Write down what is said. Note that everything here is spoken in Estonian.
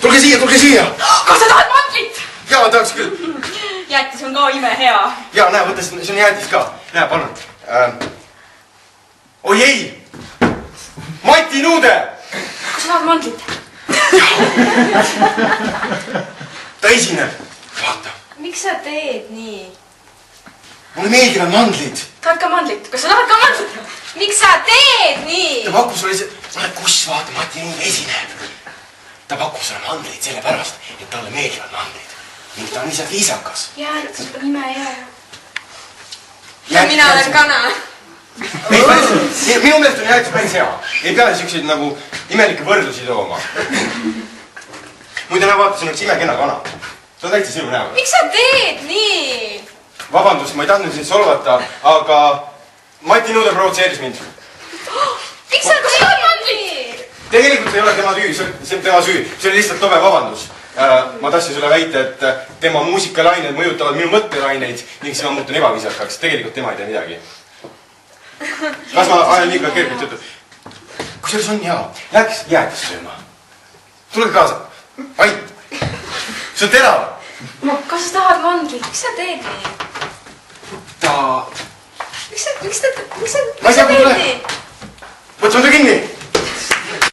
Tulge siia! Kas sa tahad mandlit? Jaa, tahaks küll. Jäätis on ka ime hea. Jaa, näe, võta, see on jäätis ka. Näe, palun. Oi ei! Mati Nuude! Kas sa tahad mandlit? Ta esineb. Vaata. Miks sa teed nii? Mulle meeldivad mandlid. Tahad ka mandlit? Kas sa tahad ka mandlit? Miks sa teed nii? Ta pakkus sulle see... Kus vaata, Mati Nuude esineb. Ta pakkus sulle mandlid sellepärast, et talle meeldivad mandlid. Ning ta on lihtsalt viisakas. Jäätis on ime hea. Ja mina olen kana. Minu meelest on jäätis päris hea. Ei pea siukseid nagu imelikke võrdlusi tooma. Muide, näe, vaata, see on üks imekena kana. See on täitsa sinu näo. Miks sa teed nii? Vabandust, ma ei tahtnud sind solvata, aga Mati Nuude provotseeris mind. Miks sa teed mandlit? Tegelikult ei ole tema süü, see on tema süü. See oli lihtsalt tobe vabandus. Ma tahtsin sulle väita, et tema muusikalained mõjutavad minu mõttelaineid ning siis ma muutun ebaviisakaks. Tegelikult tema ei tea midagi. Kas ma ajan liiga kergelt juttu? Kusjuures on hea. Läks jäätist sööma. Tulge kaasa. Ai! See on terav. Kas sa tahad mandlit? Miks sa teed nii? Ta... Miks sa teed nii? Võtame ta kinni!